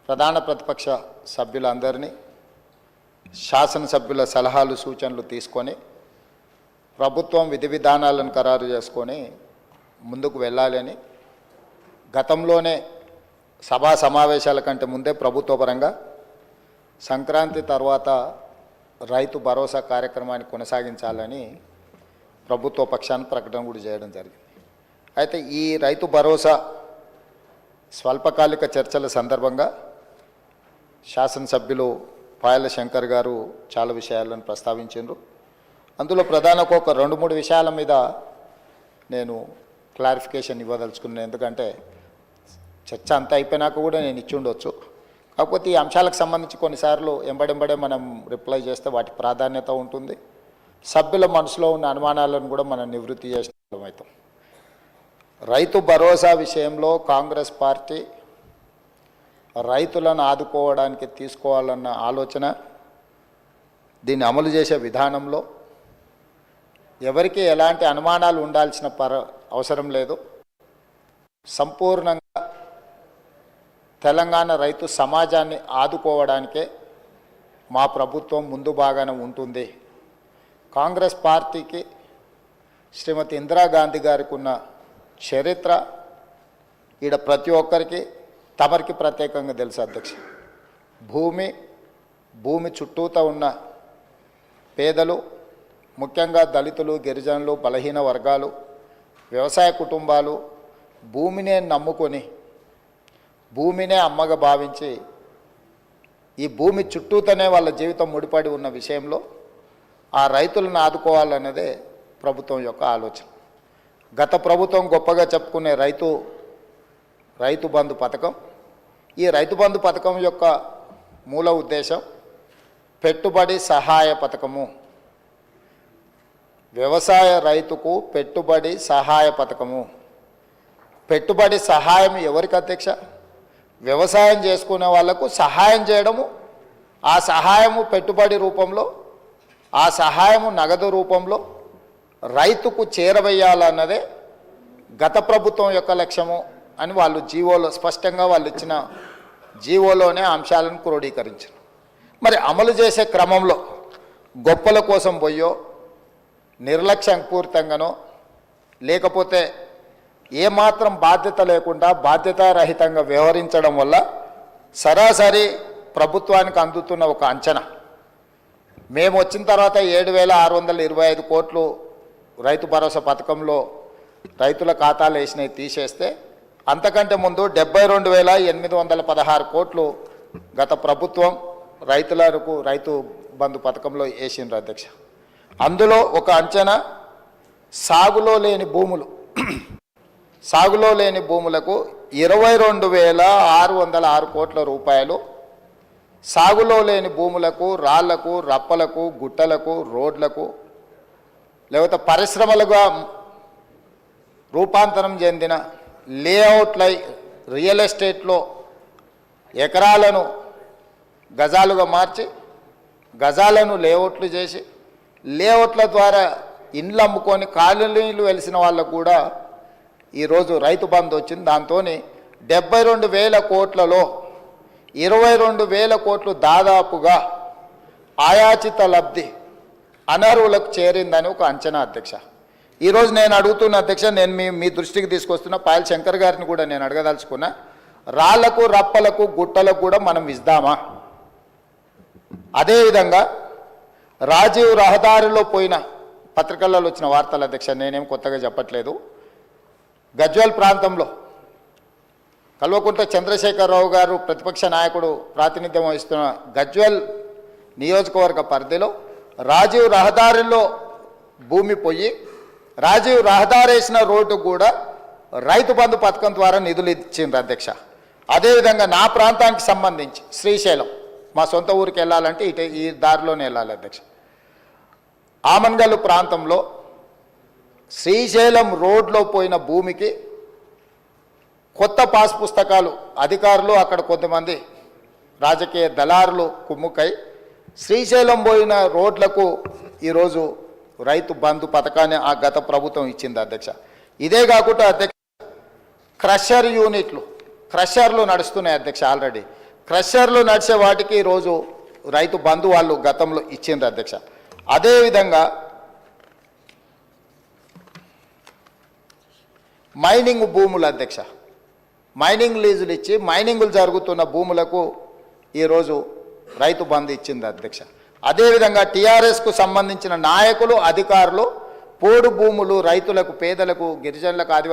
ప్రధాన ప్రతిపక్ష సభ్యులందరినీ శాసనసభ్యుల సలహాలు సూచనలు తీసుకొని ప్రభుత్వం విధి విధానాలను ఖరారు చేసుకొని ముందుకు వెళ్ళాలని గతంలోనే సభా సమావేశాల కంటే ముందే ప్రభుత్వ పరంగా సంక్రాంతి తర్వాత రైతు భరోసా కార్యక్రమాన్ని కొనసాగించాలని ప్రభుత్వ పక్షాన్ని ప్రకటన కూడా చేయడం జరిగింది. అయితే ఈ రైతు భరోసా స్వల్పకాలిక చర్చల సందర్భంగా శాసనసభ్యులు పాయల శంకర్ గారు చాలా విషయాలను ప్రస్తావించారు. అందులో ప్రధానంగా ఒక 2-3 విషయాల మీద నేను క్లారిఫికేషన్ ఇవ్వదలుచుకున్నాను. ఎందుకంటే చర్చ అంతా అయిపోయినాక కూడా నేను ఇచ్చి ఉండొచ్చు. కాకపోతే ఈ అంశాలకు సంబంధించి కొన్నిసార్లు ఎంబడెంబడే మనం రిప్లై చేస్తే వాటి ప్రాధాన్యత ఉంటుంది. సభ్యుల మనసులో ఉన్న అనుమానాలను కూడా మనం నివృత్తి చేసిన అవుతాం. రైతు భరోసా విషయంలో కాంగ్రెస్ పార్టీ రైతులను ఆదుకోవడానికి తీసుకోవాలన్న ఆలోచన, దీన్ని అమలు చేసే విధానంలో ఎవరికి ఎలాంటి అనుమానాలు ఉండాల్సిన అవసరం లేదు. సంపూర్ణంగా తెలంగాణ రైతు సమాజాన్ని ఆదుకోవడానికే మా ప్రభుత్వం ముందు భాగాన ఉంటుంది. కాంగ్రెస్ పార్టీకి శ్రీమతి ఇందిరాగాంధీ గారికి ఉన్న చరిత్ర ఈడ ప్రతి ఒక్కరికి తమరికి ప్రత్యేకంగా తెలుసు అధ్యక్ష. భూమి చుట్టూతా ఉన్న పేదలు, ముఖ్యంగా దళితులు, గిరిజనులు, బలహీన వర్గాలు, వ్యవసాయ కుటుంబాలు భూమినే నమ్ముకొని భూమినే అమ్మగా భావించి ఈ భూమి చుట్టూతోనే వాళ్ళ జీవితం ముడిపడి ఉన్న విషయంలో ఆ రైతులను ఆదుకోవాలన్నదే ప్రభుత్వం యొక్క ఆలోచన. గత ప్రభుత్వం గొప్పగా చెప్పుకునే రైతు బంధు పథకం, ఈ రైతు బంధు పథకం యొక్క మూల ఉద్దేశం పెట్టుబడి సహాయ పథకము. వ్యవసాయ రైతుకు పెట్టుబడి సహాయ పథకము. పెట్టుబడి సహాయం ఎవరికి అధ్యక్ష? వ్యవసాయం చేసుకునే వాళ్లకు సహాయం చేయడము, ఆ సహాయము పెట్టుబడి రూపంలో, ఆ సహాయము నగదు రూపంలో రైతుకు చేరవేయాలన్నదే గత ప్రభుత్వం యొక్క లక్ష్యము అని వాళ్ళు జీవోలో స్పష్టంగా వాళ్ళు ఇచ్చిన జీవోలోనే అంశాలను క్రోడీకరించారు. మరి అమలు చేసే క్రమంలో గొప్పల కోసం పోయో, నిర్లక్ష్యపూరితంగానో, లేకపోతే ఏమాత్రం బాధ్యత లేకుండా బాధ్యతారహితంగా వ్యవహరించడం వల్ల సరాసరి ప్రభుత్వానికి అందుతున్న ఒక అంచనా, మేము వచ్చిన తర్వాత 7,625 కోట్లు రైతు భరోసా పథకంలో రైతుల ఖాతాలు వేసినవి తీసేస్తే అంతకంటే ముందు 72,816 కోట్లు గత ప్రభుత్వం రైతు బంధు పథకంలో వేసిండ్రు అధ్యక్ష. అందులో ఒక అంచనా సాగులో లేని భూములకు 22,606 కోట్ల రూపాయలు, సాగులో లేని భూములకు, రాళ్లకు, రప్పలకు, గుట్టలకు, రోడ్లకు, లేకపోతే పరిశ్రమలుగా రూపాంతరం చెందిన లేఅవుట్లై రియల్ ఎస్టేట్లో ఎకరాలను గజాలుగా మార్చి గజాలను లేఅవుట్లు చేసి లేఅవుట్ల ద్వారా ఇండ్లు అమ్ముకొని కాలనీలు వెలిసిన వాళ్ళకు కూడా ఈరోజు రైతు బంధు వచ్చింది. దాంతో 72,000 కోట్లలో 22,000 కోట్లు దాదాపుగా ఆయాచిత లబ్ధి అనర్హులకు చేరిందని ఒక అంచనా అధ్యక్ష. ఈరోజు నేను అడుగుతున్న అధ్యక్ష, నేను మీ దృష్టికి తీసుకొస్తున్న పాయల్ శంకర్ గారిని కూడా నేను అడగదలుచుకున్నా, రాళ్లకు, రప్పలకు, గుట్టలకు కూడా మనం ఇద్దామా? అదేవిధంగా రాజీవ్ రహదారిలో పోయిన పత్రికలలో వచ్చిన వార్తలు అధ్యక్ష, నేనేం కొత్తగా చెప్పట్లేదు. గజ్వేల్ ప్రాంతంలో కల్వకుంట్ల చంద్రశేఖరరావు గారు ప్రతిపక్ష నాయకుడు ప్రాతినిధ్యం వహిస్తున్న గజ్వేల్ నియోజకవర్గ పరిధిలో రాజీవ్ రహదారిలో భూమి పోయి రాజీవ్ రహదారి వేసిన రోడ్డు కూడా రైతు బంధు పథకం ద్వారా నిధులు ఇచ్చిండ్రు అధ్యక్ష. అదేవిధంగా నా ప్రాంతానికి సంబంధించి శ్రీశైలం, మా సొంత ఊరికి వెళ్ళాలంటే ఈ దారిలోనే వెళ్ళాలి అధ్యక్ష. ఆమన్గల్లు ప్రాంతంలో శ్రీశైలం రోడ్లో పోయిన భూమికి కొత్త పాస్ పుస్తకాలు అధికారులు, అక్కడ కొంతమంది రాజకీయ దళారులు కుమ్ముకై శ్రీశైలం పోయిన రోడ్లకు ఈరోజు రైతు బంధు పథకాన్ని ఆ గత ప్రభుత్వం ఇచ్చింది అధ్యక్ష. ఇదే కాకుండా అధ్యక్ష క్రషర్లు నడుస్తున్నాయి అధ్యక్ష. ఆల్రెడీ క్రషర్లు నడిచే వాటికి ఈరోజు రైతు బంధు వాళ్ళు గతంలో ఇచ్చిండ్రు అధ్యక్ష. అదేవిధంగా మైనింగ్ భూములు అధ్యక్ష, మైనింగ్ లీజులు ఇచ్చి మైనింగులు జరుగుతున్న భూములకు ఈరోజు రైతు బంధు ఇచ్చింది అధ్యక్ష. అదేవిధంగా టీఆర్ఎస్కు సంబంధించిన నాయకులు అధికారులు పోడు భూములు రైతులకు, పేదలకు, గిరిజనులకు, ఆదివాసీ